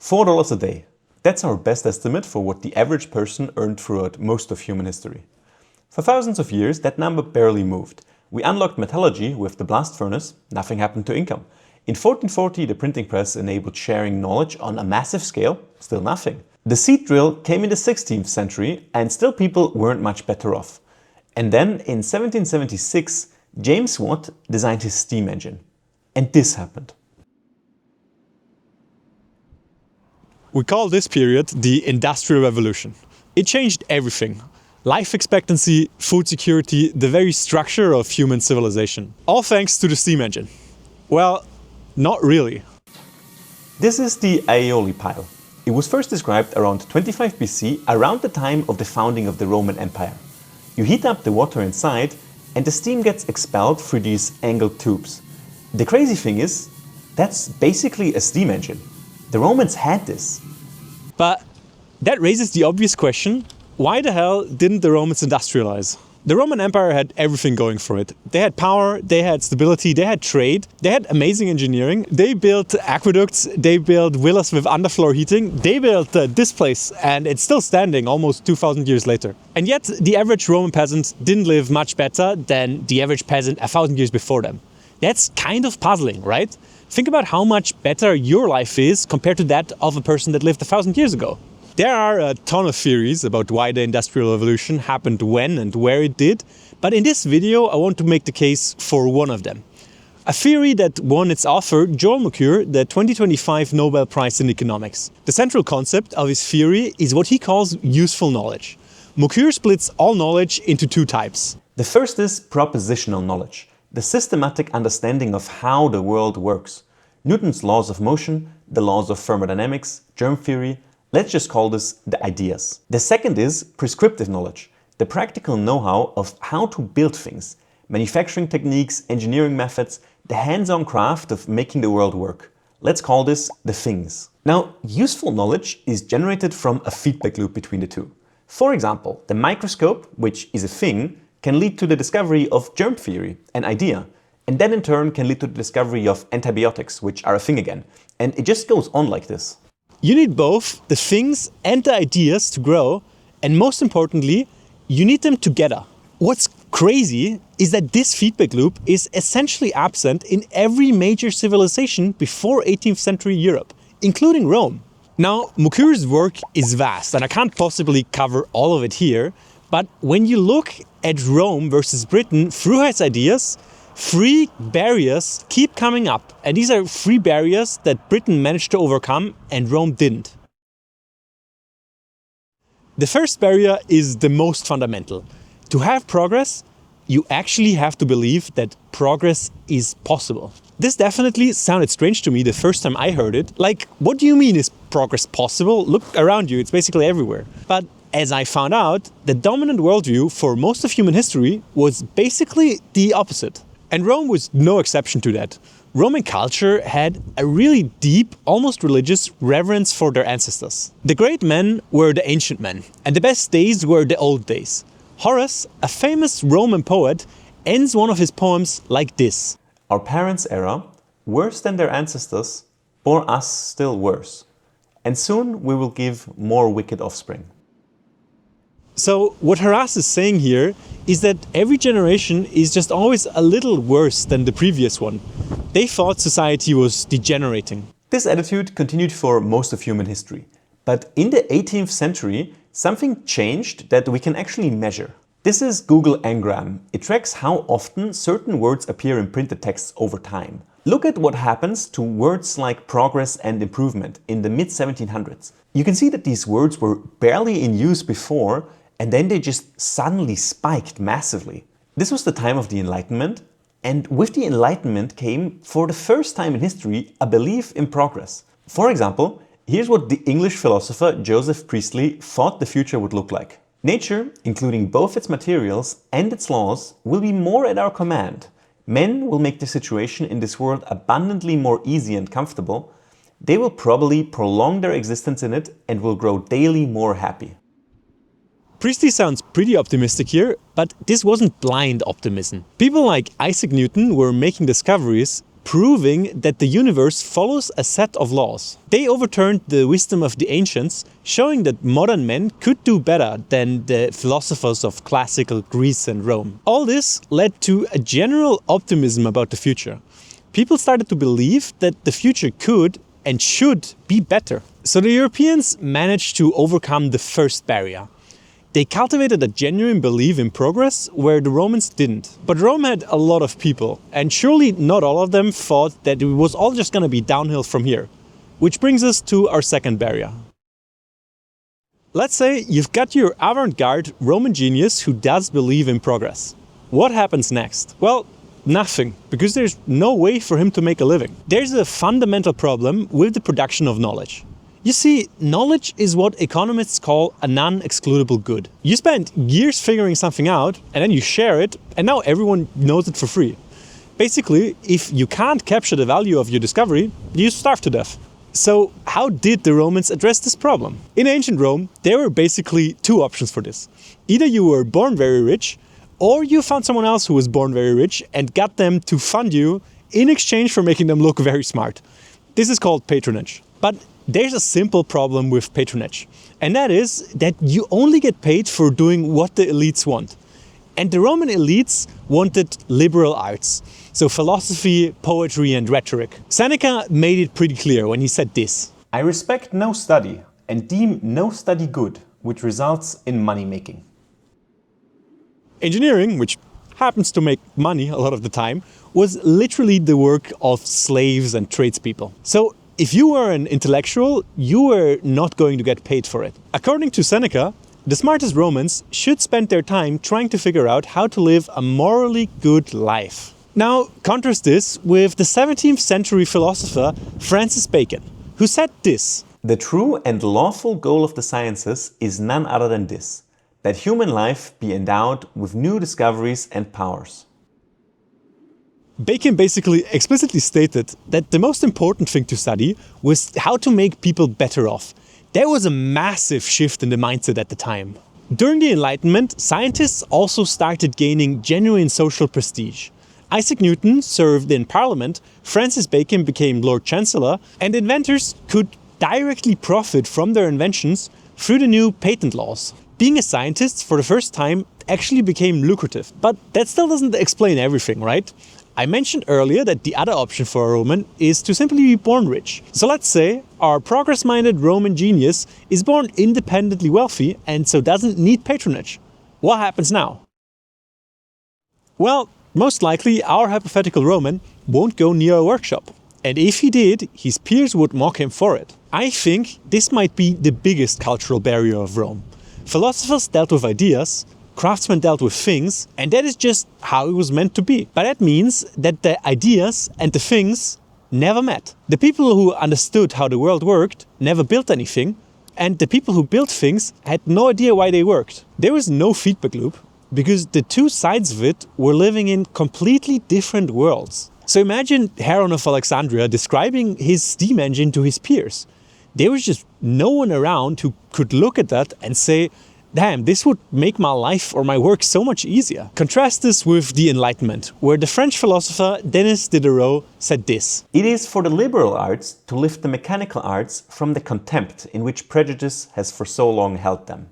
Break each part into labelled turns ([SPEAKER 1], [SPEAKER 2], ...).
[SPEAKER 1] $4 a day. That's our best estimate for what the average person earned throughout most of human history. For thousands of years, that number barely moved. We unlocked metallurgy with the blast furnace, nothing happened to income. In 1440, the printing press enabled sharing knowledge on a massive scale, still nothing. The seed drill came in the 16th century and still people weren't much better off. And then in 1776, James Watt designed his steam engine. And this happened.
[SPEAKER 2] We call this period the Industrial Revolution. It changed everything. Life expectancy, food security, the very structure of human civilization. All thanks to the steam engine. Well, not really.
[SPEAKER 1] This is the aioli pile. It was first described around 25 BC, around the time of the founding of the Roman Empire. You heat up the water inside and the steam gets expelled through these angled tubes. The crazy thing is, that's basically a steam engine. The Romans had this.
[SPEAKER 2] But that raises the obvious question, why the hell didn't the Romans industrialize? The Roman Empire had everything going for it. They had power, they had stability, they had trade, they had amazing engineering, they built aqueducts, they built villas with underfloor heating, they built this place, and it's still standing almost 2,000 years later. And yet the average Roman peasant didn't live much better than the average peasant 1,000 years before them. That's kind of puzzling, right? Think about how much better your life is compared to that of a person that lived 1,000 years ago. There are a ton of theories about why the Industrial Revolution happened when and where it did, but in this video I want to make the case for one of them. A theory that won its author, Joel Mokyr, the 2025 Nobel Prize in Economics. The central concept of his theory is what he calls useful knowledge. Mokyr splits all knowledge into two types.
[SPEAKER 1] The first is propositional knowledge, the systematic understanding of how the world works. Newton's laws of motion, the laws of thermodynamics, germ theory. Let's just call this the ideas. The second is prescriptive knowledge, the practical know-how of how to build things, manufacturing techniques, engineering methods, the hands-on craft of making the world work. Let's call this the things. Now, useful knowledge is generated from a feedback loop between the two. For example, the microscope, which is a thing, can lead to the discovery of germ theory, an idea, and then in turn can lead to the discovery of antibiotics, which are a thing again. And it just goes on like this.
[SPEAKER 2] You need both the things and the ideas to grow, and most importantly, you need them together. What's crazy is that this feedback loop is essentially absent in every major civilization before 18th century Europe, including Rome. Now, Mokyr's work is vast, and I can't possibly cover all of it here, but when you look at Rome versus Britain through his ideas, three barriers keep coming up, and these are three barriers that Britain managed to overcome and Rome didn't. The first barrier is the most fundamental. To have progress, you actually have to believe that progress is possible. This definitely sounded strange to me the first time I heard it. Like, what do you mean is progress possible? Look around you, it's basically everywhere. But as I found out, the dominant worldview for most of human history was basically the opposite. And Rome was no exception to that. Roman culture had a really deep, almost religious reverence for their ancestors. The great men were the ancient men, and the best days were the old days. Horace, a famous Roman poet, ends one of his poems like this.
[SPEAKER 1] Our parents' era, worse than their ancestors, bore us still worse. And soon we will give more wicked offspring.
[SPEAKER 2] So what Horace is saying here is that every generation is just always a little worse than the previous one. They thought society was degenerating.
[SPEAKER 1] This attitude continued for most of human history. But in the 18th century, something changed that we can actually measure. This is Google Ngram. It tracks how often certain words appear in printed texts over time. Look at what happens to words like progress and improvement in the mid-1700s. You can see that these words were barely in use before, and then they just suddenly spiked massively. This was the time of the Enlightenment, and with the Enlightenment came, for the first time in history, a belief in progress. For example, here's what the English philosopher Joseph Priestley thought the future would look like. Nature, including both its materials and its laws, will be more at our command. Men will make the situation in this world abundantly more easy and comfortable. They will probably prolong their existence in it and will grow daily more happy.
[SPEAKER 2] Priestley sounds pretty optimistic here, but this wasn't blind optimism. People like Isaac Newton were making discoveries, proving that the universe follows a set of laws. They overturned the wisdom of the ancients, showing that modern men could do better than the philosophers of classical Greece and Rome. All this led to a general optimism about the future. People started to believe that the future could and should be better. So the Europeans managed to overcome the first barrier. They cultivated a genuine belief in progress where the Romans didn't. But Rome had a lot of people, and surely not all of them thought that it was all just going to be downhill from here. Which brings us to our second barrier. Let's say you've got your avant-garde Roman genius who does believe in progress. What happens next? Well, nothing, because there's no way for him to make a living. There's a fundamental problem with the production of knowledge. You see, knowledge is what economists call a non-excludable good. You spend years figuring something out, and then you share it, and now everyone knows it for free. Basically, if you can't capture the value of your discovery, you starve to death. So how did the Romans address this problem? In ancient Rome, there were basically two options for this. Either you were born very rich, or you found someone else who was born very rich and got them to fund you in exchange for making them look very smart. This is called patronage. But there's a simple problem with patronage, and that is that you only get paid for doing what the elites want. And the Roman elites wanted liberal arts, so philosophy, poetry and rhetoric. Seneca made it pretty clear when he said this:
[SPEAKER 1] I respect no study and deem no study good, which results in money making.
[SPEAKER 2] Engineering, which happens to make money a lot of the time, was literally the work of slaves and tradespeople. So if you were an intellectual, you were not going to get paid for it. According to Seneca, the smartest Romans should spend their time trying to figure out how to live a morally good life. Now, contrast this with the 17th century philosopher Francis Bacon, who said this:
[SPEAKER 1] The true and lawful goal of the sciences is none other than this, that human life be endowed with new discoveries and powers.
[SPEAKER 2] Bacon basically explicitly stated that the most important thing to study was how to make people better off. There was a massive shift in the mindset at the time. During the Enlightenment, scientists also started gaining genuine social prestige. Isaac Newton served in Parliament, Francis Bacon became Lord Chancellor, and inventors could directly profit from their inventions through the new patent laws. Being a scientist for the first time actually became lucrative, but that still doesn't explain everything, right? I mentioned earlier that the other option for a Roman is to simply be born rich. So let's say our progress-minded Roman genius is born independently wealthy and so doesn't need patronage. What happens now? Well, most likely our hypothetical Roman won't go near a workshop. And if he did, his peers would mock him for it. I think this might be the biggest cultural barrier of Rome. Philosophers dealt with ideas, craftsmen dealt with things, and that is just how it was meant to be. But that means that the ideas and the things never met. The people who understood how the world worked never built anything, and the people who built things had no idea why they worked. There was no feedback loop, because the two sides of it were living in completely different worlds. So imagine Heron of Alexandria describing his steam engine to his peers. There was just no one around who could look at that and say, damn, this would make my life or my work so much easier. Contrast this with the Enlightenment, where the French philosopher Denis Diderot said this:
[SPEAKER 1] It is for the liberal arts to lift the mechanical arts from the contempt in which prejudice has for so long held them.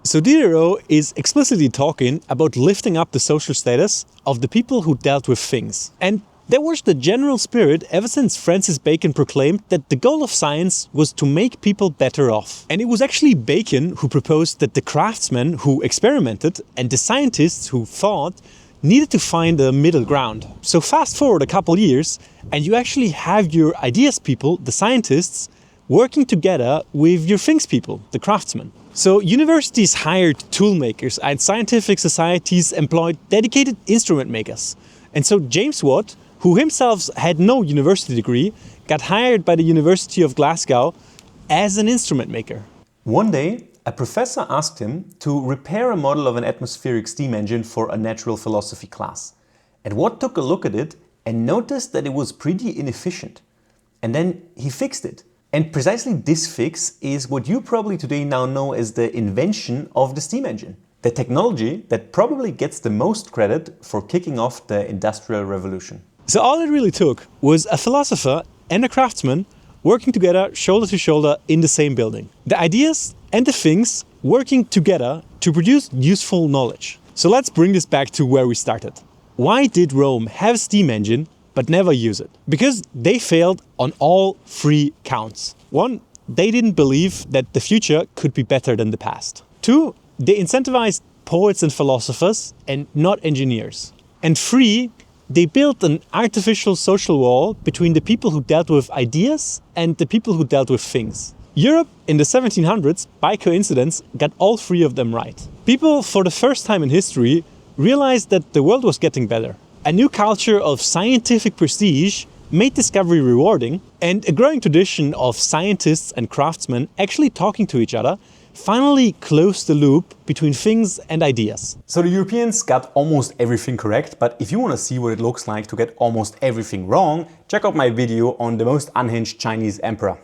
[SPEAKER 2] So Diderot is explicitly talking about lifting up the social status of the people who dealt with things. And that was the general spirit ever since Francis Bacon proclaimed that the goal of science was to make people better off. And it was actually Bacon who proposed that the craftsmen who experimented and the scientists who thought needed to find a middle ground. So fast forward a couple years and you actually have your ideas people, the scientists, working together with your things people, the craftsmen. So universities hired tool makers and scientific societies employed dedicated instrument makers. And so James Watt, who himself had no university degree, got hired by the University of Glasgow as an instrument maker.
[SPEAKER 1] One day, a professor asked him to repair a model of an atmospheric steam engine for a natural philosophy class. And Watt took a look at it and noticed that it was pretty inefficient. And then he fixed it. And precisely this fix is what you probably today now know as the invention of the steam engine. The technology that probably gets the most credit for kicking off the Industrial Revolution.
[SPEAKER 2] So all it really took was a philosopher and a craftsman working together shoulder to shoulder in the same building. The ideas and the things working together to produce useful knowledge. So let's bring this back to where we started. Why did Rome have a steam engine but never use it? Because they failed on all three counts. 1, they didn't believe that the future could be better than the past. 2, they incentivized poets and philosophers and not engineers. And 3, they built an artificial social wall between the people who dealt with ideas and the people who dealt with things. Europe in the 1700s, by coincidence, got all 3 of them right. People, for the first time in history, realized that the world was getting better. A new culture of scientific prestige made discovery rewarding, and a growing tradition of scientists and craftsmen actually talking to each other finally closed the loop between things and ideas.
[SPEAKER 1] So the Europeans got almost everything correct, but if you want to see what it looks like to get almost everything wrong, check out my video on the most unhinged Chinese emperor.